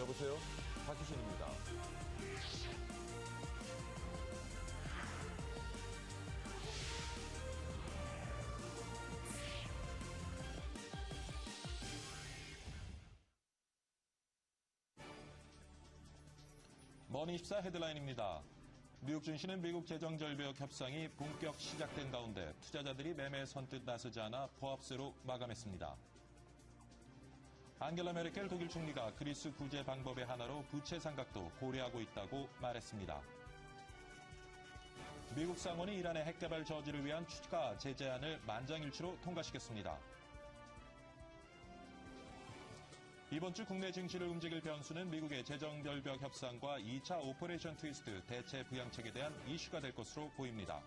여보세요? 박희준입니다. 머니24 헤드라인입니다. 뉴욕 증시는 미국 재정절벽 협상이 본격 시작된 가운데 투자자들이 매매에 선뜻 나서지 않아 보합세로 마감했습니다. 앙겔라 메르켈 독일 총리가 그리스 구제 방법의 하나로 부채 상각도 고려하고 있다고 말했습니다. 미국 상원이 이란의 핵개발 저지를 위한 추가 제재안을 만장일치로 통과시켰습니다. 이번 주 국내 증시를 움직일 변수는 미국의 재정절벽 협상과 2차 오퍼레이션 트위스트 대체 부양책에 대한 이슈가 될 것으로 보입니다.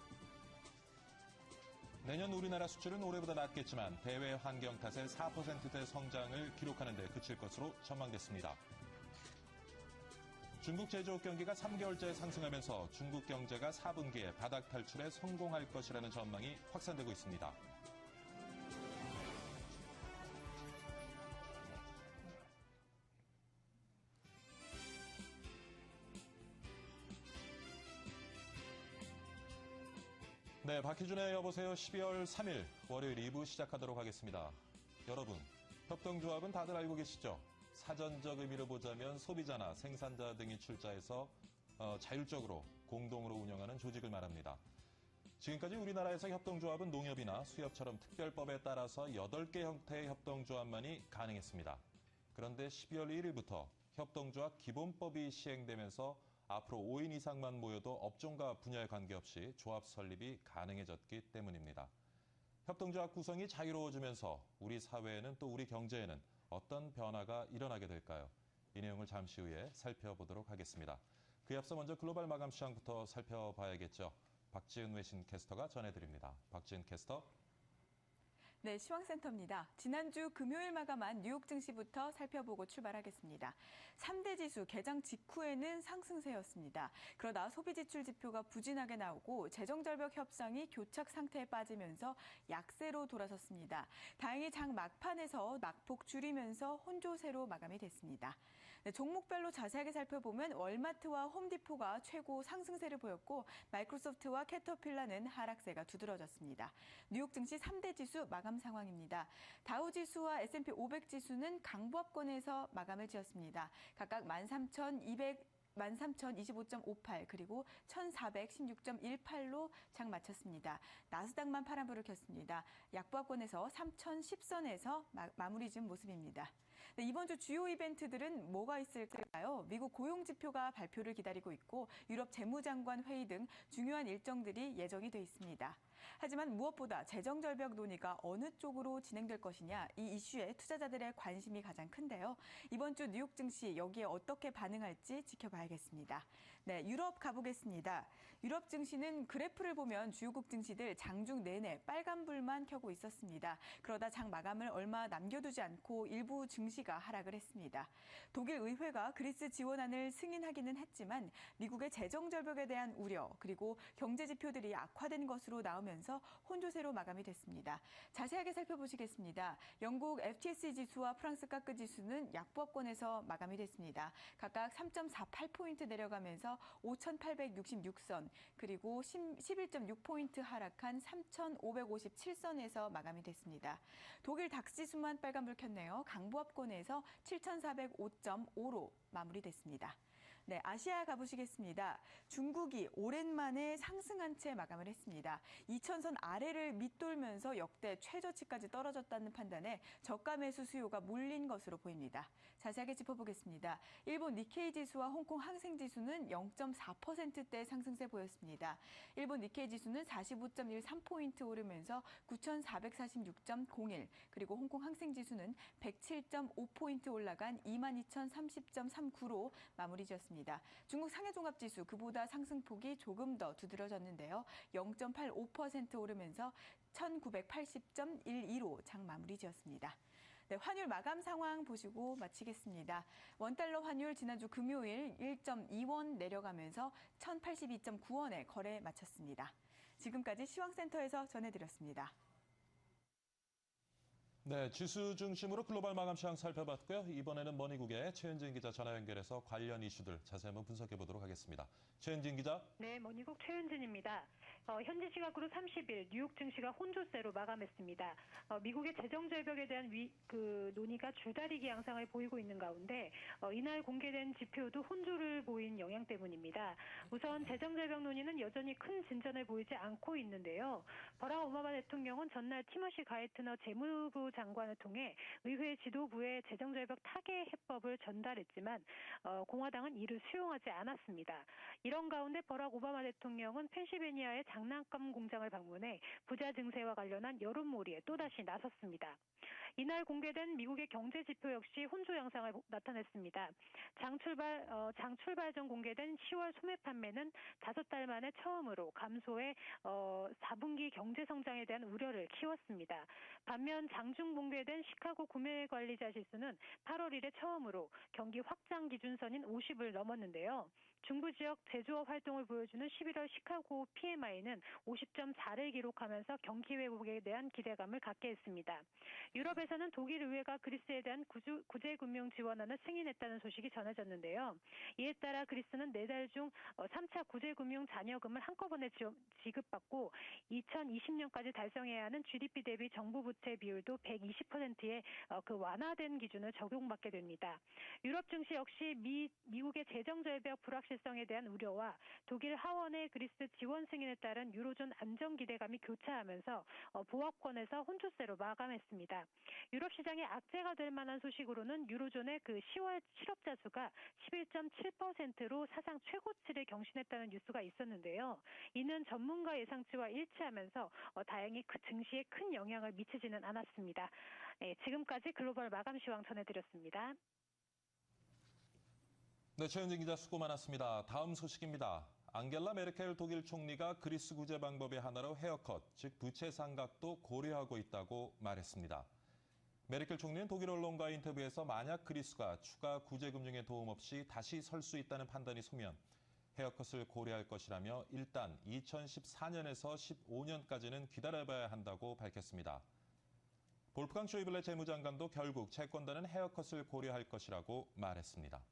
내년 우리나라 수출은 올해보다 낮겠지만 대외 환경 탓에 4%대 성장을 기록하는 데 그칠 것으로 전망됐습니다. 중국 제조업 경기가 3개월째 상승하면서 중국 경제가 4분기에 바닥 탈출에 성공할 것이라는 전망이 확산되고 있습니다. 네, 박희준의 여보세요 12월 3일 월요일 2부 시작하도록 하겠습니다. 여러분, 협동조합은 다들 알고 계시죠? 사전적 의미로 보자면 소비자나 생산자 등이 출자해서 자율적으로 공동으로 운영하는 조직을 말합니다. 지금까지 우리나라에서 협동조합은 농협이나 수협처럼 특별법에 따라서 8개 형태의 협동조합만이 가능했습니다. 그런데 12월 1일부터 협동조합 기본법이 시행되면서 앞으로 5인 이상만 모여도 업종과 분야에 관계없이 조합 설립이 가능해졌기 때문입니다. 협동조합 구성이 자유로워지면서 우리 사회에는 또 우리 경제에는 어떤 변화가 일어나게 될까요? 이 내용을 잠시 후에 살펴보도록 하겠습니다. 그에 앞서 먼저 글로벌 마감 시황부터 살펴봐야겠죠. 박지은 외신 캐스터가 전해드립니다. 박지은 캐스터. 네, 시황센터입니다. 지난주 금요일 마감한 뉴욕 증시부터 살펴보고 출발하겠습니다. 3대 지수 개장 직후에는 상승세였습니다. 그러다 소비지출 지표가 부진하게 나오고 재정절벽 협상이 교착 상태에 빠지면서 약세로 돌아섰습니다. 다행히 장 막판에서 낙폭 줄이면서 혼조세로 마감이 됐습니다. 네, 종목별로 자세하게 살펴보면 월마트와 홈디포가 최고 상승세를 보였고 마이크로소프트와 캐터필라는 하락세가 두드러졌습니다. 뉴욕 증시 3대 지수 마감 상황입니다. 다우지수와 S&P 500 지수는 강보합권에서 마감을 지었습니다. 각각 13,025.58 그리고 1,416.18로 장 마쳤습니다. 나스닥만 파란불을 켰습니다. 약보합권에서 3,010선에서 마무리 지은 모습입니다. 네, 이번 주 주요 이벤트들은 뭐가 있을까요? 미국 고용지표가 발표를 기다리고 있고 유럽 재무장관 회의 등 중요한 일정들이 예정이 돼 있습니다. 하지만 무엇보다 재정절벽 논의가 어느 쪽으로 진행될 것이냐, 이 이슈에 투자자들의 관심이 가장 큰데요. 이번 주 뉴욕 증시 여기에 어떻게 반응할지 지켜봐야겠습니다. 네, 유럽 가보겠습니다. 유럽 증시는 그래프를 보면 주요국 증시들 장중 내내 빨간불만 켜고 있었습니다. 그러다 장 마감을 얼마 남겨두지 않고 일부 증시가 하락을 했습니다. 독일 의회가 그리스 지원안을 승인하기는 했지만 미국의 재정절벽에 대한 우려 그리고 경제 지표들이 악화된 것으로 나오면서 혼조세로 마감이 됐습니다. 자세하게 살펴보시겠습니다. 영국 FTSE 지수와 프랑스 카크 지수는 약보합권에서 마감이 됐습니다. 각각 3.48포인트 내려가면서 5,866선 그리고 11.6포인트 하락한 3,557선에서 마감이 됐습니다. 독일 닥스 지수만 빨간불 켰네요. 강보합권에서 7,405.5로 마무리됐습니다. 네, 아시아 가보시겠습니다. 중국이 오랜만에 상승한 채 마감을 했습니다. 2,000선 아래를 밑돌면서 역대 최저치까지 떨어졌다는 판단에 저가 매수 수요가 몰린 것으로 보입니다. 자세하게 짚어보겠습니다. 일본 니케이 지수와 홍콩 항생 지수는 0.4%대 상승세 보였습니다. 일본 니케이 지수는 45.13포인트 오르면서 9,446.01, 그리고 홍콩 항생 지수는 107.5포인트 올라간 22,030.39로 마무리 지었습니다. 중국 상해종합지수 그보다 상승폭이 조금 더 두드러졌는데요. 0.85% 오르면서 1980.12로 장 마무리 지었습니다. 네, 환율 마감 상황 보시고 마치겠습니다. 원달러 환율 지난주 금요일 1.2원 내려가면서 1,082.9원에 거래 마쳤습니다. 지금까지 시황센터에서 전해드렸습니다. 네, 지수 중심으로 글로벌 마감 시황 살펴봤고요. 이번에는 머니국의 최현진 기자 전화 연결해서 관련 이슈들 자세히 한번 분석해 보도록 하겠습니다. 최현진 기자. 네, 머니국 최윤진입니다. 현지 시각으로 30일 뉴욕 증시가 혼조세로 마감했습니다. 미국의 재정 절벽에 대한 논의가 줄다리기 양상을 보이고 있는 가운데 이날 공개된 지표도 혼조를 보인 영향 때문입니다. 우선 재정 절벽 논의는 여전히 큰 진전을 보이지 않고 있는데요. 버락 오바마 대통령은 전날 티머시 가이트너 재무부 장관을 통해 의회 지도부에 재정 절벽 타개 해법을 전달했지만 공화당은 이를 수용하지 않았습니다. 이런 가운데 버락 오바마 대통령은 펜실베니아의 장난감 공장을 방문해 부자 증세와 관련한 여론몰이에 또다시 나섰습니다. 이날 공개된 미국의 경제 지표 역시 혼조 양상을 나타냈습니다. 장 출발 전 공개된 10월 소매 판매는 5달 만에 처음으로 감소해 4분기 경제 성장에 대한 우려를 키웠습니다. 반면 장중 공개된 시카고 구매관리자 지수는 8월 1일 처음으로 경기 확장 기준선인 50을 넘었는데요. 중부 지역 제조업 활동을 보여주는 11월 시카고 PMI는 50.4를 기록하면서 경기 회복에 대한 기대감을 갖게 했습니다. 유럽에서는 독일 의회가 그리스에 대한 구제금융 지원안을 승인했다는 소식이 전해졌는데요. 이에 따라 그리스는 4달 중 3차 구제금융 잔여금을 한꺼번에 지급받고 2020년까지 달성해야 하는 GDP 대비 정부 부채 비율도 120%의 그 완화된 기준을 적용받게 됩니다. 유럽 증시 역시 미국의 재정 절벽 불확실성에 대한 우려와 독일 하원의 그리스 지원 승인에 따른 유로존 안정 기대감이 교차하면서 보합권에서 혼조세로 마감했습니다. 유럽 시장의 악재가 될 만한 소식으로는 유로존의 그 10월 실업자 수가 11.7%로 사상 최고치를 경신했다는 뉴스가 있었는데요. 이는 전문가 예상치와 일치하면서 다행히 그 증시에 큰 영향을 미치지는 않았습니다. 네, 지금까지 글로벌 마감 시황 전해드렸습니다. 네, 최현진 기자 수고 많았습니다. 다음 소식입니다. 앙겔라 메르켈 독일 총리가 그리스 구제 방법의 하나로 헤어컷, 즉 부채 상각도 고려하고 있다고 말했습니다. 메르켈 총리는 독일 언론과 인터뷰에서 만약 그리스가 추가 구제 금융의 도움 없이 다시 설 수 있다는 판단이 서면 헤어컷을 고려할 것이라며 일단 2014년에서 15년까지는 기다려봐야 한다고 밝혔습니다. 볼프강 쇼이블레 재무장관도 결국 채권단은 헤어컷을 고려할 것이라고 말했습니다.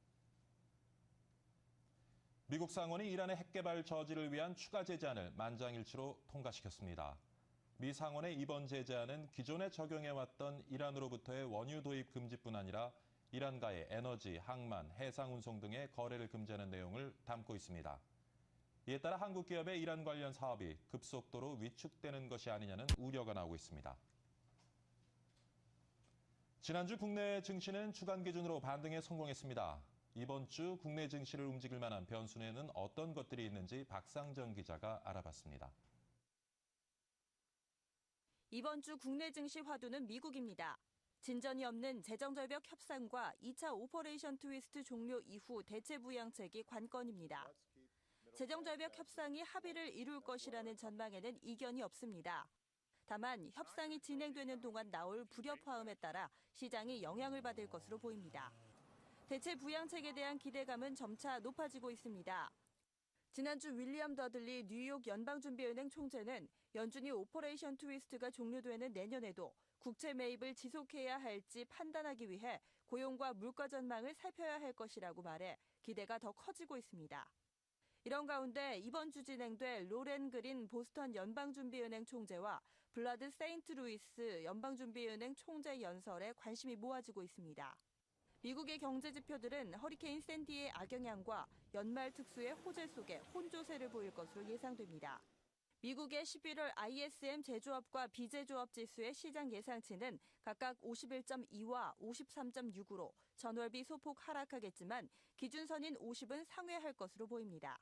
미국 상원이 이란의 핵개발 저지를 위한 추가 제재안을 만장일치로 통과시켰습니다. 미 상원의 이번 제재안은 기존에 적용해왔던 이란으로부터의 원유 도입 금지뿐 아니라 이란과의 에너지, 항만, 해상 운송 등의 거래를 금지하는 내용을 담고 있습니다. 이에 따라 한국 기업의 이란 관련 사업이 급속도로 위축되는 것이 아니냐는 우려가 나오고 있습니다. 지난주 국내 증시는 주간 기준으로 반등에 성공했습니다. 이번 주 국내 증시를 움직일 만한 변수에는 어떤 것들이 있는지 박상정 기자가 알아봤습니다. 이번 주 국내 증시 화두는 미국입니다. 진전이 없는 재정절벽 협상과 2차 오퍼레이션 트위스트 종료 이후 대체 부양책이 관건입니다. 재정절벽 협상이 합의를 이룰 것이라는 전망에는 이견이 없습니다. 다만 협상이 진행되는 동안 나올 불협화음에 따라 시장이 영향을 받을 것으로 보입니다. 대체 부양책에 대한 기대감은 점차 높아지고 있습니다. 지난주 윌리엄 더들리 뉴욕 연방준비은행 총재는 연준이 오퍼레이션 트위스트가 종료되는 내년에도 국채 매입을 지속해야 할지 판단하기 위해 고용과 물가 전망을 살펴야 할 것이라고 말해 기대가 더 커지고 있습니다. 이런 가운데 이번 주 진행될 로렌 그린 보스턴 연방준비은행 총재와 블라드 세인트루이스 연방준비은행 총재 연설에 관심이 모아지고 있습니다. 미국의 경제 지표들은 허리케인 샌디의 악영향과 연말 특수의 호재 속에 혼조세를 보일 것으로 예상됩니다. 미국의 11월 ISM 제조업과 비제조업 지수의 시장 예상치는 각각 51.2와 53.6으로 전월비 소폭 하락하겠지만 기준선인 50은 상회할 것으로 보입니다.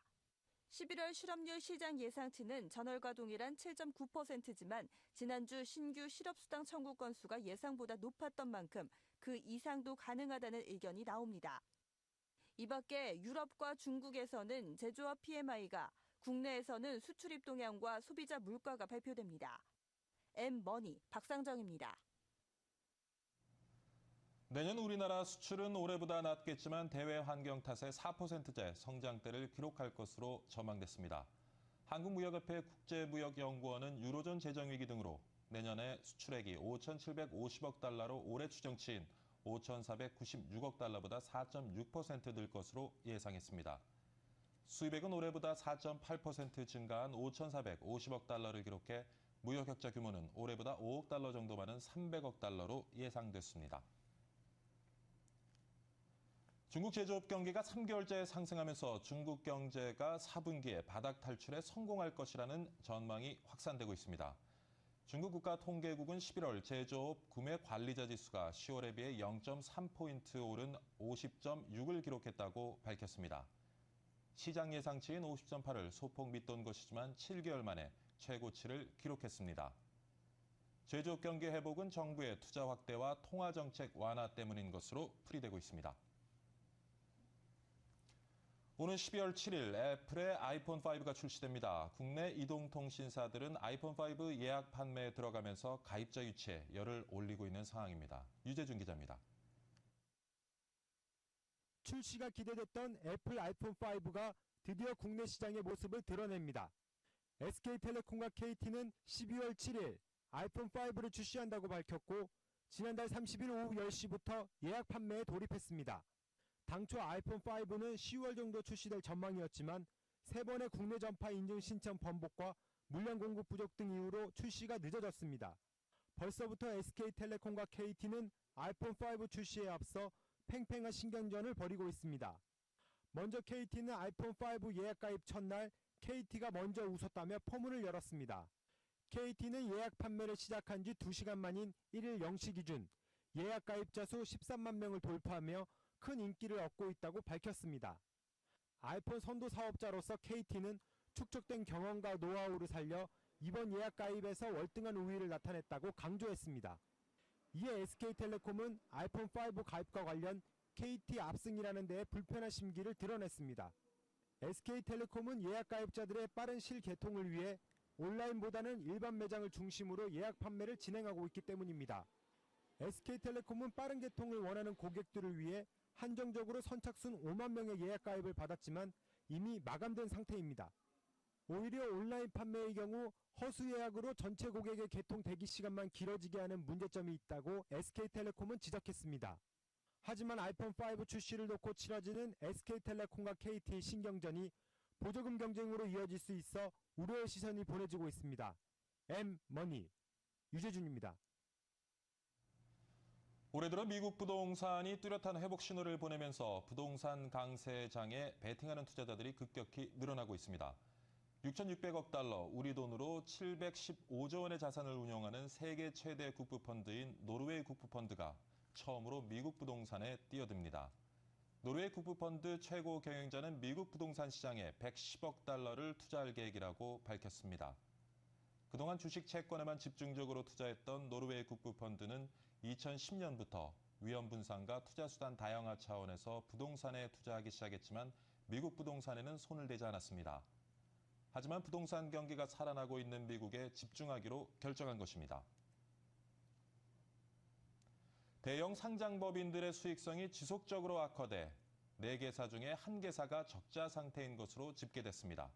11월 실업률 시장 예상치는 전월과 동일한 7.9%지만 지난주 신규 실업수당 청구 건수가 예상보다 높았던 만큼 그 이상도 가능하다는 의견이 나옵니다. 이 밖에 유럽과 중국에서는 제조업 PMI가, 국내에서는 수출입 동향과 소비자 물가가 발표됩니다. M머니 박상정입니다. 내년 우리나라 수출은 올해보다 낮겠지만 대외 환경 탓에 4%대 성장대를 기록할 것으로 전망됐습니다. 한국무역협회 국제무역연구원은 유로존 재정위기 등으로 내년에 수출액이 5,750억 달러로 올해 추정치인 5,496억 달러보다 4.6% 늘 것으로 예상했습니다. 수입액은 올해보다 4.8% 증가한 5,450억 달러를 기록해 무역흑자 규모는 올해보다 5억 달러 정도 많은 300억 달러로 예상됐습니다. 중국 제조업 경기가 3개월째 상승하면서 중국 경제가 4분기에 바닥 탈출에 성공할 것이라는 전망이 확산되고 있습니다. 중국 국가통계국은 11월 제조업 구매 관리자 지수가 10월에 비해 0.3포인트 오른 50.6을 기록했다고 밝혔습니다. 시장 예상치인 50.8을 소폭 밑돈 것이지만 7개월 만에 최고치를 기록했습니다. 제조업 경기 회복은 정부의 투자 확대와 통화 정책 완화 때문인 것으로 풀이되고 있습니다. 오는 12월 7일 애플의 아이폰 5가 출시됩니다. 국내 이동통신사들은 아이폰 5 예약 판매에 들어가면서 가입자 유치에 열을 올리고 있는 상황입니다. 유재준 기자입니다. 출시가 기대됐던 애플 아이폰 5가 드디어 국내 시장의 모습을 드러냅니다. SK텔레콤과 KT는 12월 7일 아이폰 5를 출시한다고 밝혔고 지난달 30일 오후 10시부터 예약 판매에 돌입했습니다. 당초 아이폰 5는 10월 정도 출시될 전망이었지만 3번의 국내 전파 인증 신청 번복과 물량 공급 부족 등 이유로 출시가 늦어졌습니다. 벌써부터 SK텔레콤과 KT는 아이폰 5 출시에 앞서 팽팽한 신경전을 벌이고 있습니다. 먼저 KT는 아이폰 5 예약 가입 첫날 KT가 먼저 웃었다며 포문을 열었습니다. KT는 예약 판매를 시작한 지 2시간 만인 1일 0시 기준 예약 가입자 수 13만 명을 돌파하며 큰 인기를 얻고 있다고 밝혔습니다. 아이폰 선도 사업자로서 KT는 축적된 경험과 노하우를 살려 이번 예약 가입에서 월등한 우위를 나타냈다고 강조했습니다. 이에 SK텔레콤은 아이폰 5 가입과 관련 KT 압승이라는 데에 불편한 심기를 드러냈습니다. SK텔레콤은 예약 가입자들의 빠른 실개통을 위해 온라인보다는 일반 매장을 중심으로 예약 판매를 진행하고 있기 때문입니다. SK텔레콤은 빠른 개통을 원하는 고객들을 위해 한정적으로 선착순 5만 명의 예약 가입을 받았지만 이미 마감된 상태입니다. 오히려 온라인 판매의 경우 허수 예약으로 전체 고객의 개통 대기 시간만 길어지게 하는 문제점이 있다고 SK텔레콤은 지적했습니다. 하지만 아이폰 5 출시를 놓고 치러지는 SK텔레콤과 KT의 신경전이 보조금 경쟁으로 이어질 수 있어 우려의 시선이 보내지고 있습니다. M머니 유재준입니다. 올해 들어 미국 부동산이 뚜렷한 회복 신호를 보내면서 부동산 강세장에 베팅하는 투자자들이 급격히 늘어나고 있습니다. 6,600억 달러, 우리 돈으로 715조 원의 자산을 운용하는 세계 최대 국부펀드인 노르웨이 국부펀드가 처음으로 미국 부동산에 뛰어듭니다. 노르웨이 국부펀드 최고 경영자는 미국 부동산 시장에 110억 달러를 투자할 계획이라고 밝혔습니다. 그동안 주식 채권에만 집중적으로 투자했던 노르웨이 국부펀드는 2010년부터 위험 분산과 투자수단 다양화 차원에서 부동산에 투자하기 시작했지만 미국 부동산에는 손을 대지 않았습니다. 하지만 부동산 경기가 살아나고 있는 미국에 집중하기로 결정한 것입니다. 대형 상장법인들의 수익성이 지속적으로 악화돼 4개사 중에 1개사가 적자 상태인 것으로 집계됐습니다.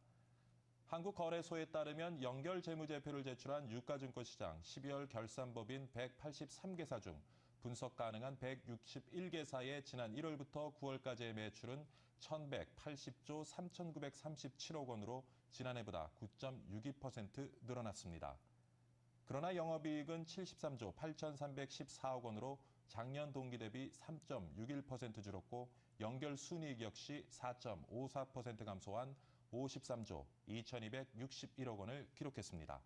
한국거래소에 따르면 연결 재무제표를 제출한 유가증권시장 12월 결산법인 183개사 중 분석 가능한 161개사의 지난 1월부터 9월까지의 매출은 1,180조 3,937억 원으로 지난해보다 9.62% 늘어났습니다. 그러나 영업이익은 73조 8,314억 원으로 작년 동기 대비 3.61% 줄었고 연결 순이익 역시 4.54% 감소한 53조 2,261억 원을 기록했습니다.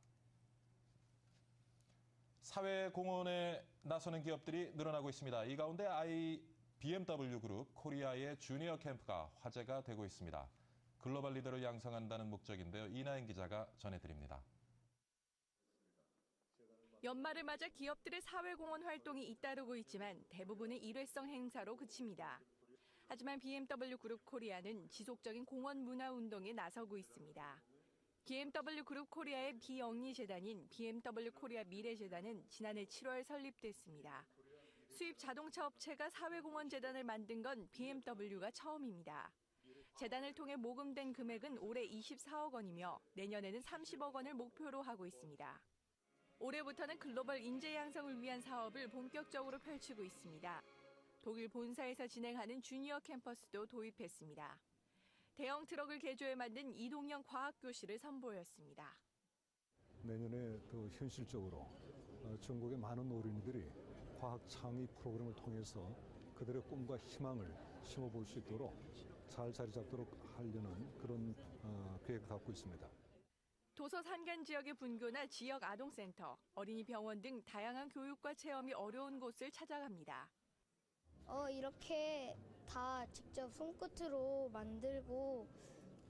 사회 공헌에 나서는 기업들이 늘어나고 있습니다. 이 가운데 BMW 그룹 코리아의 주니어 캠프가 화제가 되고 있습니다. 글로벌 리더를 양성한다는 목적인데요. 이나연 기자가 전해드립니다. 연말을 맞아 기업들의 사회공헌 활동이 잇따르고 있지만 대부분은 일회성 행사로 그칩니다. 하지만 BMW 그룹 코리아는 지속적인 공헌 문화 운동에 나서고 있습니다. BMW 그룹 코리아의 비영리 재단인 BMW 코리아 미래재단은 지난해 7월 설립됐습니다. 수입 자동차 업체가 사회공헌 재단을 만든 건 BMW가 처음입니다. 재단을 통해 모금된 금액은 올해 24억 원이며 내년에는 30억 원을 목표로 하고 있습니다. 올해부터는 글로벌 인재 양성을 위한 사업을 본격적으로 펼치고 있습니다. 독일 본사에서 진행하는 주니어 캠퍼스도 도입했습니다. 대형 트럭을 개조해 만든 이동형 과학교실을 선보였습니다. 내년에 더 현실적으로 전국의 많은 어린이들이 과학 창의 프로그램을 통해서 그들의 꿈과 희망을 심어볼 수 있도록 잘 자리 잡도록 하려는 그런 계획을 갖고 있습니다. 도서 산간 지역의 분교나 지역 아동센터, 어린이 병원 등 다양한 교육과 체험이 어려운 곳을 찾아갑니다. 이렇게 다 직접 손끝으로 만들고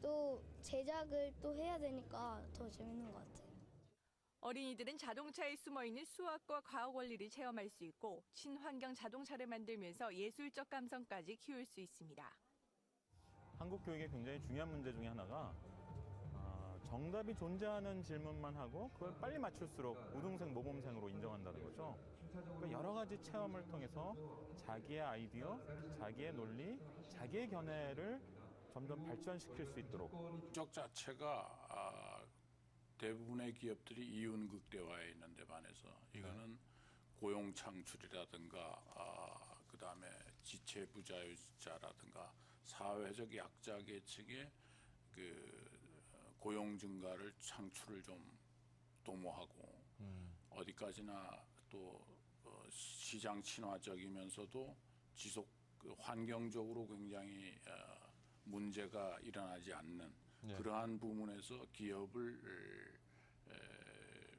또 제작을 또 해야 되니까 더 재밌는 것 같아요. 어린이들은 자동차에 숨어있는 수학과 과학 원리를 체험할 수 있고 친환경 자동차를 만들면서 예술적 감성까지 키울 수 있습니다. 한국 교육의 굉장히 중요한 문제 중에 하나가 정답이 존재하는 질문만 하고 그걸 빨리 맞출수록 우등생, 모범생으로 인정한다는 거죠. 그러니까 여러 가지 체험을 통해서 자기의 아이디어, 자기의 논리, 자기의 견해를 점점 발전시킬 수 있도록. 국적 자체가 대부분의 기업들이 이윤 극대화에 있는 데 반해서 이거는 고용 창출이라든가 그다음에 지체 부자유자라든가 사회적 약자 계층의 그 고용 증가를 창출을 좀 도모하고 어디까지나 또 시장 친화적이면서도 지속 환경적으로 굉장히 문제가 일어나지 않는 그러한 부분에서 기업을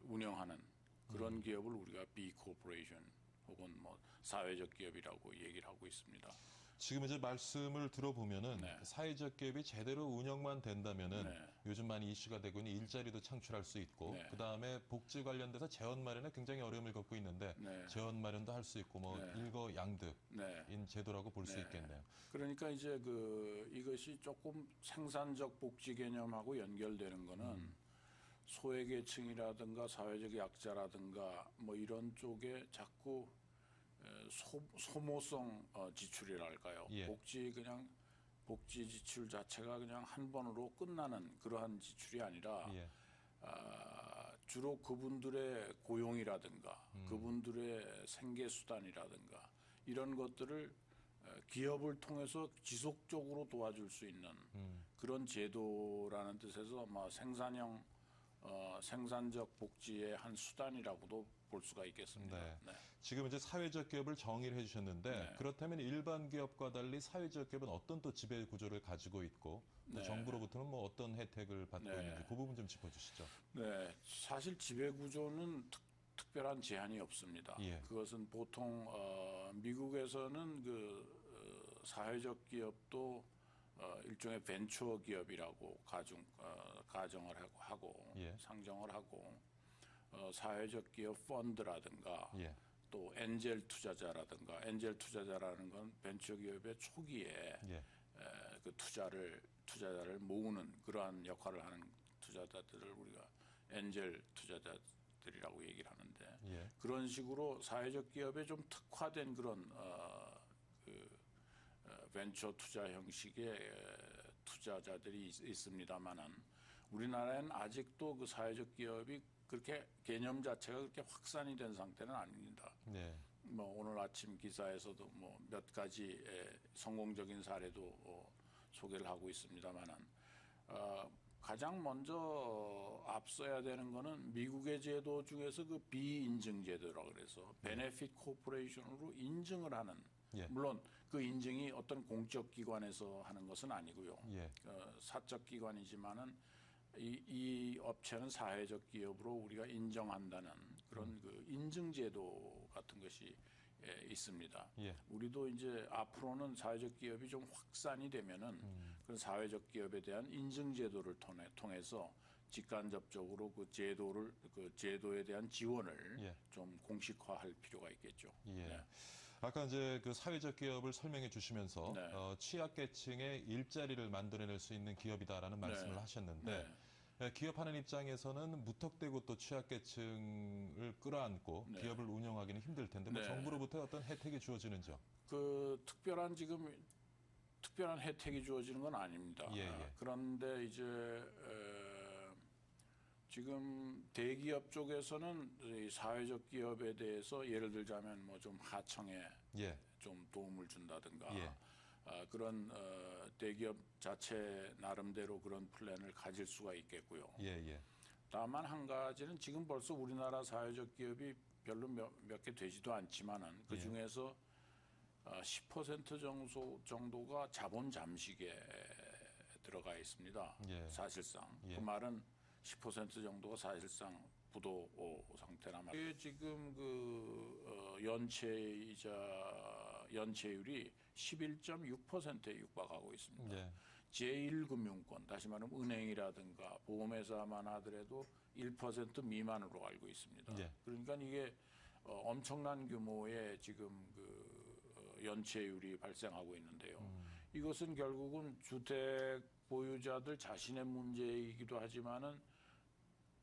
운영하는 그런 기업을 우리가 B 코퍼레이션 혹은 뭐 사회적 기업이라고 얘기를 하고 있습니다. 지금 이제 말씀을 들어보면은 사회적 기업이 제대로 운영만 된다면은 요즘 많이 이슈가 되고 있는 일자리도 창출할 수 있고 그다음에 복지 관련돼서 재원 마련에 굉장히 어려움을 겪고 있는데 재원 마련도 할 수 있고 뭐 일거양득인 제도라고 볼 수 있겠네요. 그러니까 이제 이것이 조금 생산적 복지 개념하고 연결되는 거는 소외계층이라든가 사회적 약자라든가 뭐 이런 쪽에 자꾸 소모성 지출이랄까요. 복지 지출 자체가 그냥 한 번으로 끝나는 그러한 지출이 아니라 주로 그분들의 고용이라든가 그분들의 생계수단이라든가 이런 것들을 기업을 통해서 지속적으로 도와줄 수 있는 그런 제도라는 뜻에서 아마 생산적 복지의 한 수단이라고도 볼 수가 있겠습니다. 지금 이제 사회적 기업을 정의를 해주셨는데 그렇다면 일반 기업과 달리 사회적 기업은 어떤 또 지배 구조를 가지고 있고 또 정부로부터는 뭐 어떤 혜택을 받고 있는지 그 부분 좀 짚어주시죠. 네, 사실 지배 구조는 특별한 제한이 없습니다. 그것은 보통 미국에서는 사회적 기업도 일종의 벤처 기업이라고 가정을 하고 상정을 하고 사회적 기업 펀드라든가 또 엔젤 투자자라는 건 벤처 기업의 초기에 그 투자자를 모으는 그러한 역할을 하는 투자자들을 우리가 엔젤 투자자들이라고 얘기를 하는데 그런 식으로 사회적 기업에 좀 특화된 그런 벤처 투자 형식의 투자자들이 있습니다만은 우리나라에는 아직도 그 사회적 기업이 그렇게 개념 자체가 그렇게 확산이 된 상태는 아닙니다. 뭐 오늘 아침 기사에서도 뭐 몇 가지 성공적인 사례도 소개를 하고 있습니다만은 가장 먼저 앞서야 되는 거는 미국의 제도 중에서 그 비인증 제도라고 그래서 베네핏 코퍼레이션으로 인증을 하는 물론 그 인증이 어떤 공적 기관에서 하는 것은 아니고요. 사적 기관이지만은 이 업체는 사회적 기업으로 우리가 인정한다는 그런 그 인증 제도 같은 것이 있습니다. 우리도 이제 앞으로는 사회적 기업이 좀 확산이 되면은 그런 사회적 기업에 대한 인증 제도를 통해서 직간접적으로 그 제도에 대한 지원을 좀 공식화할 필요가 있겠죠. 아까 이제 그 사회적 기업을 설명해 주시면서 취약계층의 일자리를 만들어낼 수 있는 기업이다라는 말씀을 하셨는데 기업하는 입장에서는 무턱대고 또 취약계층을 끌어안고 기업을 운영하기는 힘들 텐데 뭐 정부로부터 어떤 혜택이 주어지는지요? 그 특별한 혜택이 주어지는 건 아닙니다. 그런데 이제 지금 대기업 쪽에서는 이 사회적 기업에 대해서 예를 들자면 뭐 좀 하청에 예. 좀 도움을 준다든가 예. 그런 대기업 자체 나름대로 그런 플랜을 가질 수가 있겠고요. 예. 다만 한 가지는 지금 벌써 우리나라 사회적 기업이 별로 몇 개 되지도 않지만은 그 중에서 10% 정도가 자본 잠식에 들어가 있습니다. 예. 사실상 예. 그 말은 10% 정도가 사실상 부도 상태나 말이에요. 지금 그 연체율이 11.6%에 육박하고 있습니다. 예. 제1금융권, 다시 말하면 은행이라든가 보험회사만 하더라도 1% 미만으로 알고 있습니다. 예. 그러니까 이게 엄청난 규모의 지금 그 연체율이 발생하고 있는데요. 이것은 결국은 주택 보유자들 자신의 문제이기도 하지만은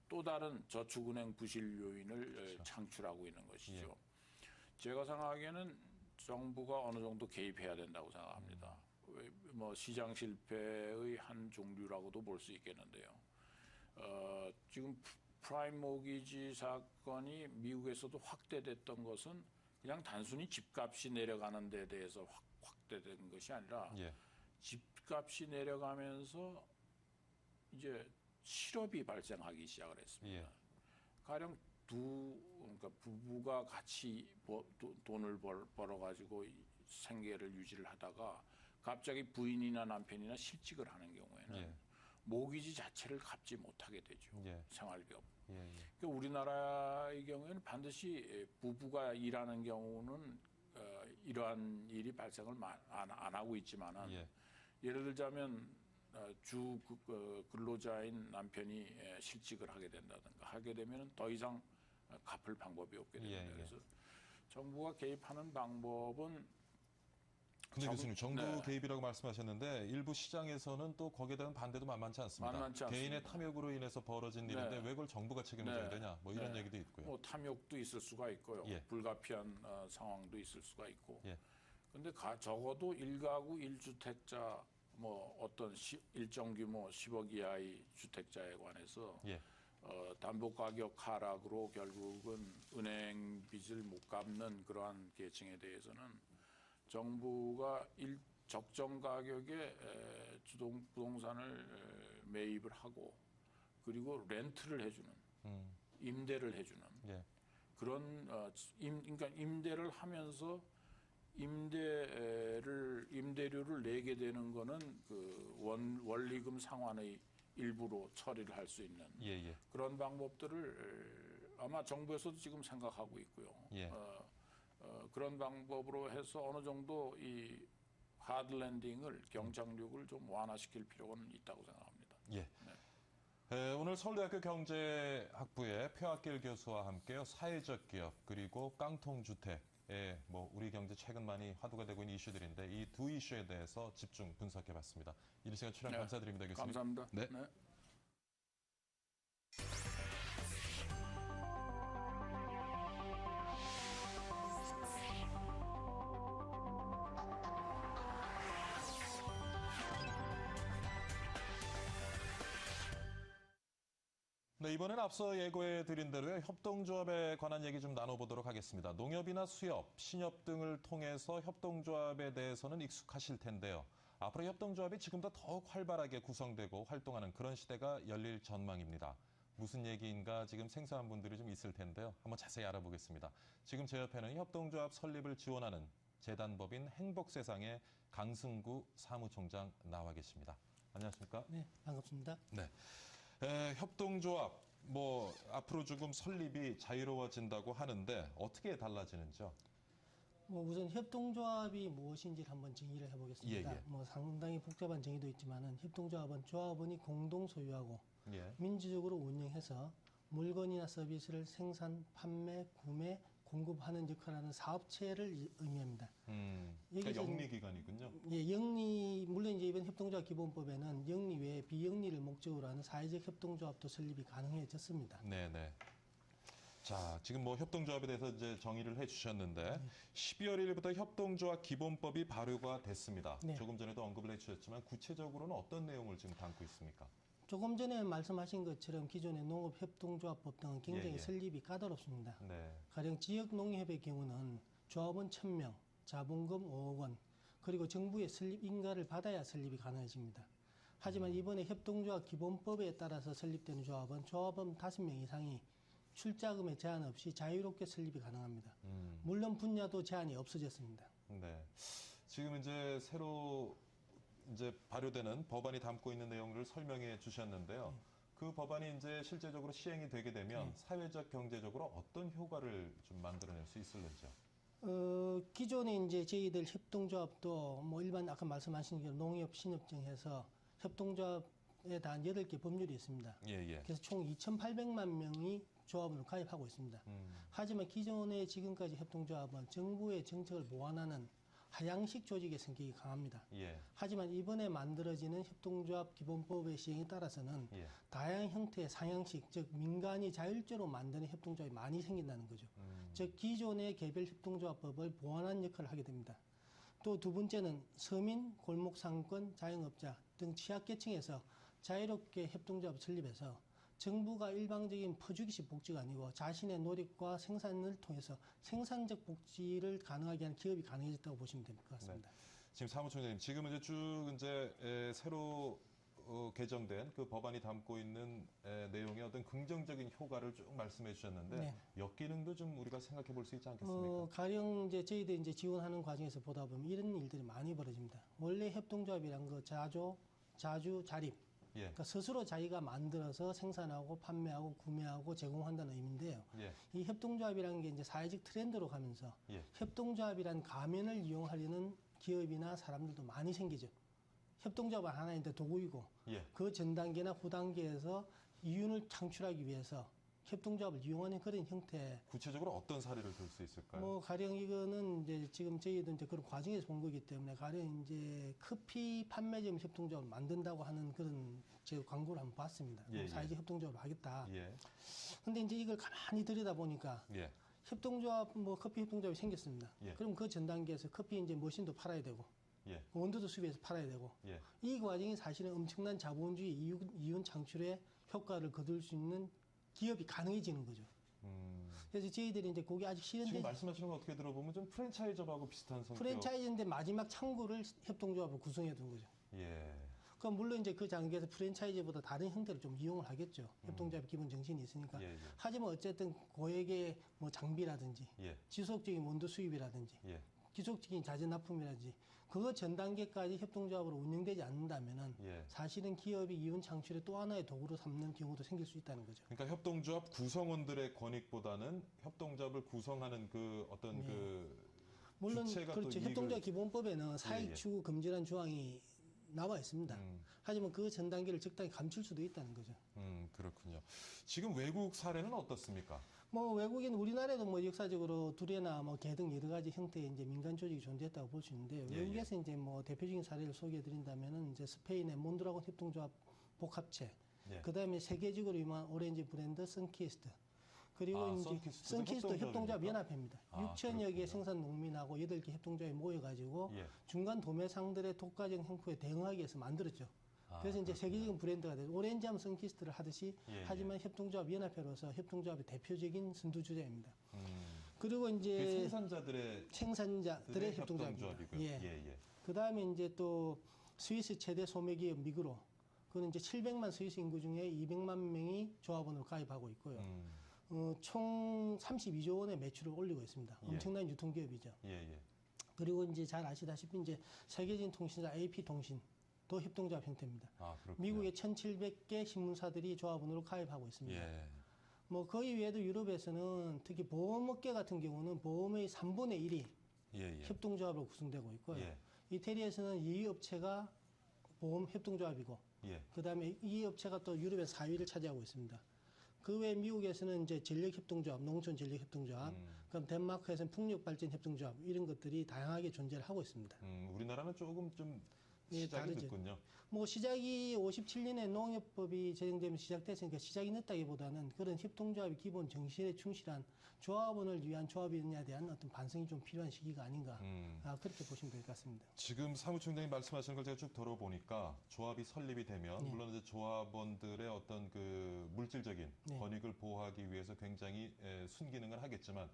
또 다른 저축은행 부실 요인을 그렇죠. 창출하고 있는 것이죠. 예. 제가 생각하기에는 정부가 어느 정도 개입해야 된다고 생각합니다. 뭐 시장 실패의 한 종류라고도 볼 수 있겠는데요. 지금 프라임 모기지 사건이 미국에서도 확대됐던 것은 그냥 단순히 집값이 내려가는 데 대해서 확대된 것이 아니라 예. 집값이 내려가면서 이제 실업이 발생하기 시작을 했습니다. 예. 가령 그러니까 부부가 같이 돈을 벌어가지고 생계를 유지를 하다가 갑자기 부인이나 남편이나 실직을 하는 경우에는 예. 모기지 자체를 갚지 못하게 되죠. 예. 생활비용. 예. 그러니까 우리나라의 경우에는 반드시 부부가 일하는 경우는 이러한 일이 발생을 안 하고 있지만은 예. 예를 들자면 주 근로자인 남편이 실직을 하게 된다든가 하게 되면 더 이상 갚을 방법이 없게 됩니다. 예. 그래서 정부가 개입하는 방법은 근데 교수님, 정부 네. 개입이라고 말씀하셨는데 일부 시장에서는 또 거기에 대한 반대도 만만치 않습니다. 만만치 않습니다. 개인의 탐욕으로 인해서 벌어진 네. 일인데 왜 그걸 정부가 책임져야 네. 되냐, 뭐 이런 네. 얘기도 있고요. 뭐 탐욕도 있을 수가 있고요. 예. 불가피한 상황도 있을 수가 있고. 예. 근데 적어도 1가구 1주택자 뭐 어떤 일정 규모 10억 이하의 주택자에 관해서 예. 담보가격 하락으로 결국은 은행 빚을 못 갚는 그러한 계층에 대해서는 정부가 적정 가격에 부동산을 매입을 하고 그리고 렌트를 해주는 임대를 해주는 예. 그런 그러니까 임대를 하면서 임대료를 내게 되는 거는 그 원리금 상환의 일부로 처리를 할 수 있는 예. 그런 방법들을 아마 정부에서도 지금 생각하고 있고요. 예. 그런 방법으로 해서 어느 정도 이 하드랜딩을 경착륙을 좀 완화시킬 필요는 있다고 생각합니다. 예. 오늘 서울대학교 경제학부의 표학길 교수와 함께요. 사회적 기업 그리고 깡통주택. 뭐 우리 경제 최근 많이 화두가 되고 있는 이슈들인데 이 두 이슈에 대해서 집중 분석해봤습니다. 이른 시간 출연 감사드립니다, 교수님. 감사합니다. 네. 네, 이번엔 앞서 예고해드린 대로요. 협동조합에 관한 얘기 좀 나눠보도록 하겠습니다. 농협이나 수협, 신협 등을 통해서 협동조합에 대해서는 익숙하실 텐데요. 앞으로 협동조합이 지금보다 더욱 활발하게 구성되고 활동하는 그런 시대가 열릴 전망입니다. 무슨 얘기인가 지금 생소한 분들이 좀 있을 텐데요. 한번 자세히 알아보겠습니다. 지금 제 옆에는 협동조합 설립을 지원하는 재단법인 행복세상의 강승구 사무총장 나와 계십니다. 안녕하십니까? 네, 반갑습니다. 네. 협동조합, 뭐 앞으로 조금 설립이 자유로워진다고 하는데 어떻게 달라지는지요? 뭐 우선 협동조합이 무엇인지를 한번 정의를 해보겠습니다. 예. 뭐 상당히 복잡한 정의도 있지만은 협동조합은 조합원이 공동 소유하고 민주적으로 운영해서 물건이나 서비스를 생산, 판매, 구매, 공급하는 역할을 하는 사업체를 의미합니다. 그러니까 영리기관이군요. 예, 영리, 물론 이제 이번 협동조합 기본법에는 영리 외에 비영리를 목적으로 하는 사회적 협동조합도 설립이 가능해졌습니다. 네네. 자, 지금 뭐 협동조합에 대해서 이제 정의를 해주셨는데 12월 1일부터 협동조합 기본법이 발효가 됐습니다. 네. 조금 전에도 언급을 해주셨지만 구체적으로는 어떤 내용을 지금 담고 있습니까? 조금 전에 말씀하신 것처럼 기존의 농업협동조합법 등은 굉장히 예. 설립이 까다롭습니다. 네. 가령 지역농협의 경우는 조합원 1000명, 자본금 5억 원, 그리고 정부의 설립 인가를 받아야 설립이 가능해집니다. 하지만 이번에 협동조합 기본법에 따라서 설립되는 조합원 5명 이상이 출자금에 제한 없이 자유롭게 설립이 가능합니다. 물론 분야도 제한이 없어졌습니다. 네. 지금 이제 새로 이제 발효되는 법안이 담고 있는 내용을 설명해 주셨는데요. 그 법안이 이제 실제적으로 시행이 되게 되면 사회적, 경제적으로 어떤 효과를 좀 만들어낼 수 있을런지요? 기존에 이제 저희들 협동조합도 뭐 일반 아까 말씀하신 대로 농협 신협정에서 협동조합에 대한 8개 법률이 있습니다. 그래서 총 2,800만 명이 조합을 가입하고 있습니다. 하지만 기존의 지금까지 협동조합은 정부의 정책을 보완하는 하향식 조직의 성격이 강합니다. 하지만 이번에 만들어지는 협동조합 기본법의 시행에 따라서는 다양한 형태의 상향식, 즉 민간이 자율적으로 만드는 협동조합이 많이 생긴다는 거죠. 즉 기존의 개별 협동조합법을 보완하는 역할을 하게 됩니다. 또 두 번째는 서민, 골목상권, 자영업자 등 취약계층에서 자유롭게 협동조합을 설립해서 정부가 일방적인 퍼주기식 복지가 아니고 자신의 노력과 생산을 통해서 생산적 복지를 가능하게 하는 기업이 가능해졌다고 보시면 될 것 같습니다. 네. 지금 사무총장님, 지금 이제 쭉 이제 새로 개정된 그 법안이 담고 있는 내용의 어떤 긍정적인 효과를 쭉 말씀해 주셨는데 역기능도 좀 우리가 생각해 볼 수 있지 않겠습니까? 가령 이제 저희들 이제 지원하는 과정에서 보다 보면 이런 일들이 많이 벌어집니다. 원래 협동조합이란 거 자주 자립. 그러니까 스스로 자기가 만들어서 생산하고 판매하고 구매하고 제공한다는 의미인데요. 이 협동조합이라는 게 이제 사회적 트렌드로 가면서 협동조합이란 가면을 이용하려는 기업이나 사람들도 많이 생기죠. 협동조합은 하나인데 도구이고 그 전 단계나 후 단계에서 이윤을 창출하기 위해서 협동조합을 이용하는 그런 형태. 구체적으로 어떤 사례를 들 수 있을까요? 뭐 가령 이거는 이제 지금 저희도 이제 그런 과정에서 본 거기 때문에 가령 이제 커피 판매점 협동조합을 만든다고 하는 그런 제 광고를 한번 봤습니다. 사회적 협동조합을 하겠다. 근데 이제 이걸 가만히 들여다 보니까 협동조합 뭐 커피 협동조합이 생겼습니다. 그럼 그 전 단계에서 커피 이제 머신도 팔아야 되고 원두도 수입해서 팔아야 되고 이 과정이 사실은 엄청난 자본주의 이윤 창출에 효과를 거둘 수 있는 기업이 가능해지는 거죠. 그래서 저희들이 이제 그게 아직 실현되지. 지금 말씀하시는 거 어떻게 들어보면 좀 프랜차이즈업하고 비슷한 성격. 프랜차이즈인데 마지막 창구를 협동조합으로 구성해 둔 거죠. 그럼 물론 이제 그 단계에서 프랜차이즈보다 다른 형태를 좀 이용을 하겠죠. 협동조합의 기본 정신이 있으니까. 하지만 어쨌든 고액의 뭐 장비라든지 지속적인 원두 수입이라든지 지속적인 자재 납품이라든지 그거 전 단계까지 협동조합으로 운영되지 않는다면은 사실은 기업이 이윤 창출의 또 하나의 도구로 삼는 경우도 생길 수 있다는 거죠. 그러니까 협동조합 구성원들의 권익보다는 협동조합을 구성하는 그 어떤 물론 주체가 그렇죠. 또 협동조합 기본법에는 사익 추구 금지라는 조항이 나와 있습니다. 하지만 그 전 단계를 적당히 감출 수도 있다는 거죠. 그렇군요. 지금 외국 사례는 어떻습니까? 뭐 외국인 우리나라에도 뭐 역사적으로 두레나 뭐 개 등 여러 가지 형태의 이제 민간 조직이 존재했다고 볼 수 있는데요. 외국에서 이제 뭐 대표적인 사례를 소개해 드린다면은 이제 스페인의 몬드라곤 협동조합 복합체, 그다음에 세계적으로 유명한 오렌지 브랜드 선키스트, 그리고 이제 선키스트 협동조합 연합회입니다. 6천여 개 생산 농민하고 8개 협동조합이 모여가지고 중간 도매상들의 독과적 형포에 대응하기 위해서 만들었죠. 그래서 이제 세계적인 브랜드가 되죠. 오렌지하면 선키스트를 하듯이 하지만 협동조합 연합회로서 협동조합의 대표적인 선두주자입니다. 그리고 이제 생산자들의 협동조합이고요. 그 다음에 이제 또 스위스 최대 소매기업 미그로, 그는 이제 700만 스위스 인구 중에 200만 명이 조합원으로 가입하고 있고요. 총 32조 원의 매출을 올리고 있습니다. 엄청난 유통기업이죠. 그리고 이제 잘 아시다시피 이제 세계적인 통신사 AP통신. 또 협동조합 형태입니다. 미국의 1,700개 신문사들이 조합원으로 가입하고 있습니다. 뭐 거의 외에도 유럽에서는 특히 보험업계 같은 경우는 보험의 3분의 1이 협동조합으로 구성되고 있고요. 이태리에서는 이 업체가 보험 협동조합이고 그다음에 이 업체가 또 유럽에서 4위를 차지하고 있습니다. 그 외에 미국에서는 이제 전력협동조합, 농촌전력협동조합, 그럼 덴마크에서는 풍력발전협동조합 이런 것들이 다양하게 존재를 하고 있습니다. 우리나라는 조금 좀 시작이 다르죠. 늦군요. 뭐 시작이 57년에 농협법이 제정되면서 시작됐으니까 시작이 늦다기보다는 그런 협동조합의 기본 정신에 충실한 조합원을 위한 조합이었냐에 대한 어떤 반성이 좀 필요한 시기가 아닌가 그렇게 보시면 될 것 같습니다. 지금 사무총장이 말씀하시는 걸 제가 쭉 들어보니까 조합이 설립이 되면 네. 물론 이제 조합원들의 어떤 그 물질적인 네. 권익을 보호하기 위해서 굉장히 순기능을 하겠지만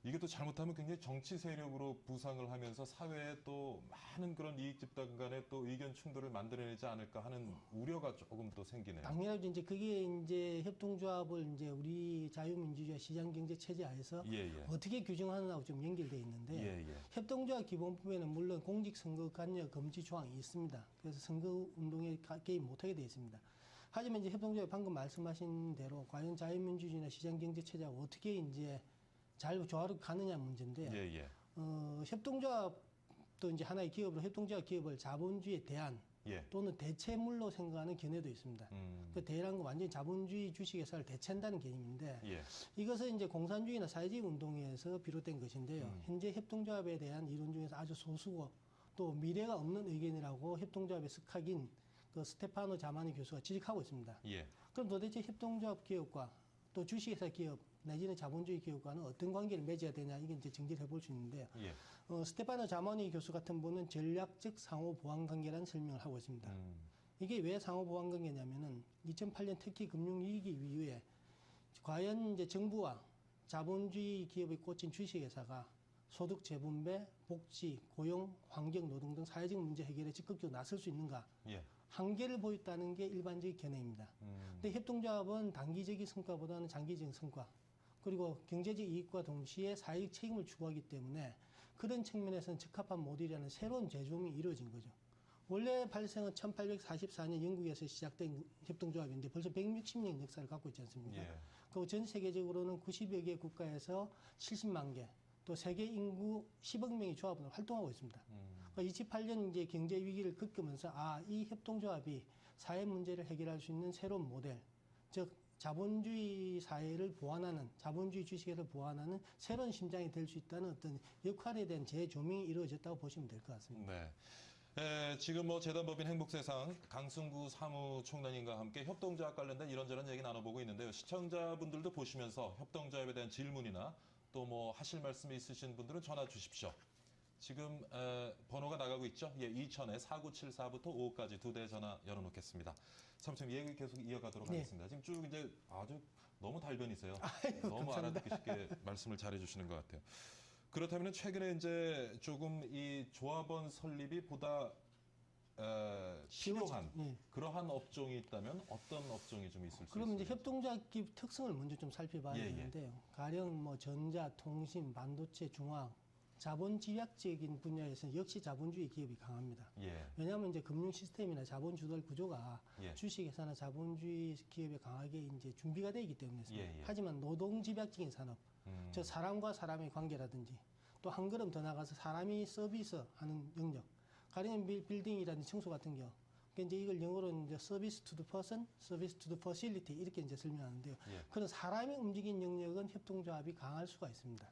이게 또 잘못하면 굉장히 정치 세력으로 부상을 하면서 사회에 또 많은 그런 이익 집단 간의 또 의견 충돌을 만들어내지 않을까 하는 우려가 조금 또 생기네요. 당연하죠. 이제 그게 이제 협동조합을 이제 우리 자유민주주의 시장경제 체제 하에서 어떻게 규정하느냐고 좀 연결되어 있는데 협동조합 기본법에는 물론 공직선거관여 금지 조항이 있습니다. 그래서 선거운동에 개입 못하게 되어 있습니다. 하지만 이제 협동조합 방금 말씀하신 대로 과연 자유민주주의나 시장경제 체제하고 어떻게 이제 잘 조화로 가느냐 문제인데 협동조합도 이제 하나의 기업으로 협동조합 기업을 자본주의에 대한 또는 대체물로 생각하는 견해도 있습니다. 그 대라는 건 완전히 자본주의 주식회사를 대체한다는 개념인데 이것은 이제 공산주의나 사회주의 운동에서 비롯된 것인데요. 현재 협동조합에 대한 이론 중에서 아주 소수고 또 미래가 없는 의견이라고 협동조합의 스카긴 그 스테파노 자마니 교수가 지적하고 있습니다. 그럼 도대체 협동조합 기업과 또 주식회사 기업 내지는 자본주의 기업과는 어떤 관계를 맺어야 되냐 이게 이제 정리를 해볼 수 있는데요. 스테파노 자마니 교수 같은 분은 전략적 상호 보완 관계라는 설명을 하고 있습니다. 이게 왜 상호 보완 관계냐면은 2008년 특히 금융위기 이후에 과연 이제 정부와 자본주의 기업에 꽂힌 주식회사가 소득 재분배, 복지, 고용, 환경, 노동 등 사회적 문제 해결에 적극적으로 나설 수 있는가? 한계를 보였다는 게 일반적인 견해입니다. 근데 협동조합은 단기적인 성과보다는 장기적인 성과, 그리고 경제적 이익과 동시에 사회적 책임을 추구하기 때문에 그런 측면에서는 적합한 모델이라는 새로운 재조명이 이루어진 거죠. 원래 발생은 1844년 영국에서 시작된 협동조합인데 벌써 160년 역사를 갖고 있지 않습니까? 그리고 전 세계적으로는 90여 개 국가에서 70만 개, 또 세계 인구 10억 명의 조합원으로 활동하고 있습니다. 28년 이제 경제 위기를 겪으면서 이 협동조합이 사회 문제를 해결할 수 있는 새로운 모델, 즉 자본주의 사회를 보완하는, 자본주의 주식회사를 보완하는 새로운 심장이 될 수 있다는 어떤 역할에 대한 재조명이 이루어졌다고 보시면 될 것 같습니다. 지금 뭐 재단법인 행복세상 강승구 사무총장님과 함께 협동조합 관련된 이런저런 얘기 나눠보고 있는데요. 시청자분들도 보시면서 협동조합에 대한 질문이나 또 뭐 하실 말씀이 있으신 분들은 전화 주십시오. 지금 번호가 나가고 있죠? 2000에 4974부터 5까지 2대 전화 열어놓겠습니다. 사무총장 얘기 계속 이어가도록 하겠습니다. 지금 쭉 이제 아주 너무 달변이세요. 너무 알아듣기 쉽게 말씀을 잘해주시는 것 같아요. 그렇다면 최근에 이제 조금 이 조합원 설립이 보다 필요한 그러한 업종이 있다면 어떤 업종이 좀 있을 수 있을까요? 그럼 이제 협동조합 기업 특성을 먼저 좀 살펴봐야 되는데요. 가령 뭐 전자, 통신, 반도체, 중화학, 자본 집약적인 분야에서는 역시 자본주의 기업이 강합니다. 왜냐하면 이제 금융 시스템이나 자본 주도할 구조가 주식회사나 자본주의 기업에 강하게 이제 준비가 되어 있기 때문에 하지만 노동 집약적인 산업, 저 사람과 사람의 관계라든지 또 한 걸음 더 나가서 사람이 서비스하는 영역, 가령 빌딩이라든지 청소 같은 경우, 그러니까 이제 이걸 영어로는 이제 서비스 투 더 퍼슨, 서비스 투 더 퍼실리티 이렇게 이제 설명하는데요. 그런 사람이 움직인 영역은 협동조합이 강할 수가 있습니다.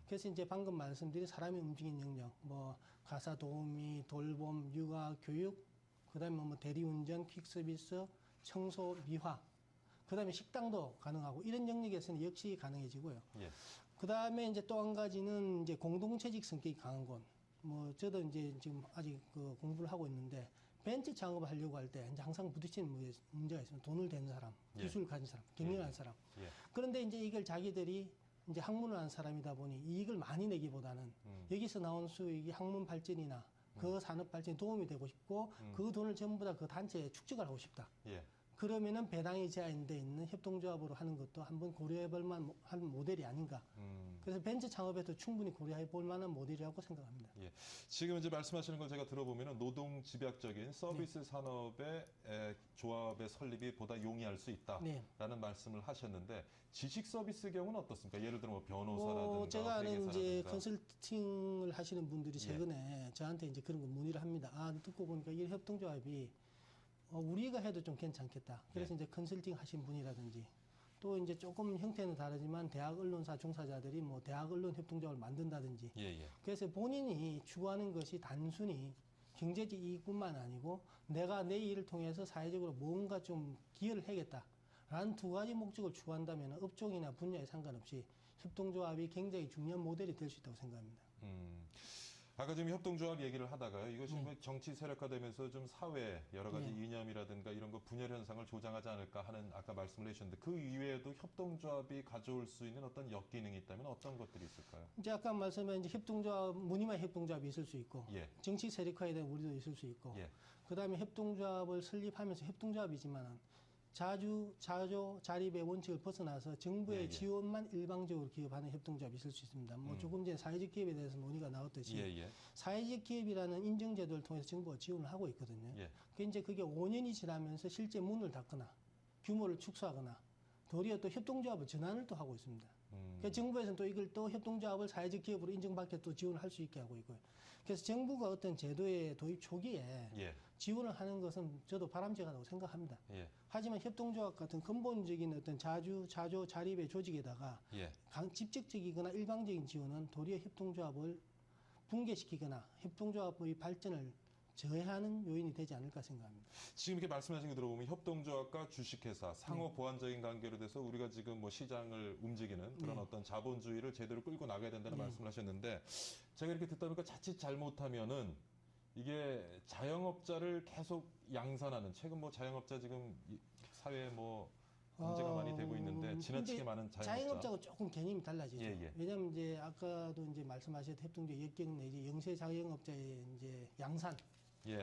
그래서 이제 방금 말씀드린 사람이 움직인 영역, 뭐 가사 도우미, 돌봄, 육아, 교육, 그다음에 뭐 대리운전, 퀵서비스, 청소, 미화, 그다음에 식당도 가능하고 이런 영역에서는 역시 가능해지고요. 그다음에 이제 또 한 가지는 이제 공동체적 성격이 강한 곳. 뭐 저도 이제 지금 아직 그 공부를 하고 있는데 벤처 창업을 하려고 할 때 이제 항상 부딪히는 문제가 있습니다. 돈을 대는 사람, 기술을 가진 사람, 경영하는 사람. 그런데 이제 이걸 자기들이 이제 학문을 한 사람이다 보니 이익을 많이 내기보다는 여기서 나온 수익이 학문 발전이나 그 산업 발전에 도움이 되고 싶고 그 돈을 전부 다 그 단체에 축적을 하고 싶다. 그러면은 배당이 제한돼 있는 협동조합으로 하는 것도 한번 고려해볼 만한 모델이 아닌가. 그래서 벤처 창업에도 충분히 고려해볼 만한 모델이라고 생각합니다. 지금 이제 말씀하시는 걸 제가 들어보면은 노동 집약적인 서비스 산업의 조합의 설립이 보다 용이할 수 있다라는 말씀을 하셨는데 지식 서비스 경우는 어떻습니까? 예를 들어 뭐 변호사라든가 제가 아는 이제 회계사라든가. 컨설팅을 하시는 분들이 최근에 저한테 이제 그런 거 문의를 합니다. 듣고 보니까 이 협동조합이 우리가 해도 좀 괜찮겠다. 그래서 이제 컨설팅 하신 분이라든지 또 이제 조금 형태는 다르지만 대학 언론사 종사자들이 뭐 대학 언론 협동조합을 만든다든지 그래서 본인이 추구하는 것이 단순히 경제적 이익뿐만 아니고 내가 내 일을 통해서 사회적으로 뭔가 좀 기여를 해야겠다라는 두 가지 목적을 추구한다면 업종이나 분야에 상관없이 협동조합이 굉장히 중요한 모델이 될 수 있다고 생각합니다. 아까 지금 협동조합 얘기를 하다가요. 이것이 정치 세력화되면서 좀 사회 여러 가지 이념이라든가 이런 거 분열 현상을 조장하지 않을까 하는 아까 말씀을 해주셨는데 그 이외에도 협동조합이 가져올 수 있는 어떤 역기능이 있다면 어떤 것들이 있을까요? 이제 아까 말씀한 이제 협동조합, 무늬만 협동조합이 있을 수 있고 정치 세력화에 대한 우리도 있을 수 있고 그다음에 협동조합을 설립하면서 협동조합이지만 자립의 원칙을 벗어나서 정부의 지원만 일방적으로 기업하는 협동조합이 있을 수 있습니다. 뭐 조금 전에 사회적 기업에 대해서 논의가 나왔듯이 사회적 기업이라는 인증제도를 통해서 정부가 지원을 하고 있거든요. 이제 그게 5년이 지나면서 실제 문을 닫거나 규모를 축소하거나 도리어 또 협동조합을 전환을 또 하고 있습니다. 그러니까 정부에서는 또 이걸 또 협동조합을 사회적 기업으로 인정받게 또 지원을 할 수 있게 하고 있고요. 그래서 정부가 어떤 제도의 도입 초기에 지원을 하는 것은 저도 바람직하다고 생각합니다. 하지만 협동조합 같은 근본적인 어떤 자립의 조직에다가 직접적이거나 일방적인 지원은 도리어 협동조합을 붕괴시키거나 협동조합의 발전을 저해하는 요인이 되지 않을까 생각합니다. 지금 이렇게 말씀하신 거 들어보면 협동조합과 주식회사 상호 보완적인 관계로 돼서 우리가 지금 뭐 시장을 움직이는 그런 어떤 자본주의를 제대로 끌고 나가야 된다는 말씀을 하셨는데 제가 이렇게 듣다 보니까 자칫 잘못하면은 이게 자영업자를 계속 양산하는 최근 뭐 자영업자 지금 사회에 뭐 문제가 많이 되고 있는데 지나치게 많은 자영업자하고 조금 개념이 달라지죠. 왜냐하면 이제 아까도 이제 말씀하셨던 협동조합 역경 내지 영세 자영업자의 이제 양산.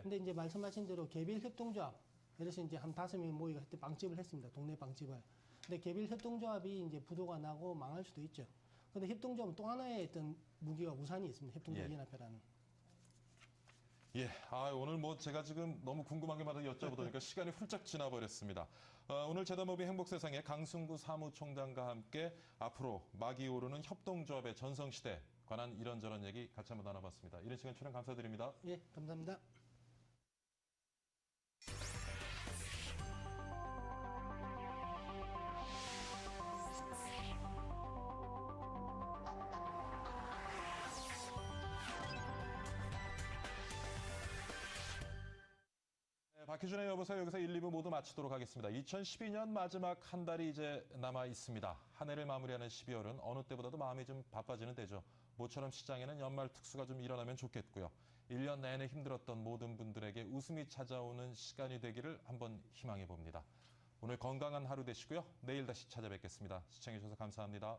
근데 이제 말씀하신 대로 개별 협동조합, 예를 들어서 이제 한 5명이 모이가 그때 빵집을 했습니다. 동네 빵집을. 근데 개별 협동조합이 이제 부도가 나고 망할 수도 있죠. 근데 협동조합은 또 하나의 어떤 무기가 우산이 있습니다. 협동조합연합회라는. 오늘 뭐 제가 지금 너무 궁금한 게 많아 여쭤보니까 시간이 훌쩍 지나버렸습니다. 오늘 제다모비 행복세상의 강승구 사무총장과 함께 앞으로 막이 오르는 협동조합의 전성시대 관한 이런저런 얘기 같이 한번 나눠봤습니다. 이런 시간 출연 감사드립니다. 감사합니다. 박희준의 여보세요. 여기서 1, 2부 모두 마치도록 하겠습니다. 2012년 마지막 한 달이 이제 남아 있습니다. 한 해를 마무리하는 12월은 어느 때보다도 마음이 좀 바빠지는 때죠. 모처럼 시장에는 연말 특수가 좀 일어나면 좋겠고요. 1년 내내 힘들었던 모든 분들에게 웃음이 찾아오는 시간이 되기를 한번 희망해 봅니다. 오늘 건강한 하루 되시고요. 내일 다시 찾아뵙겠습니다. 시청해 주셔서 감사합니다.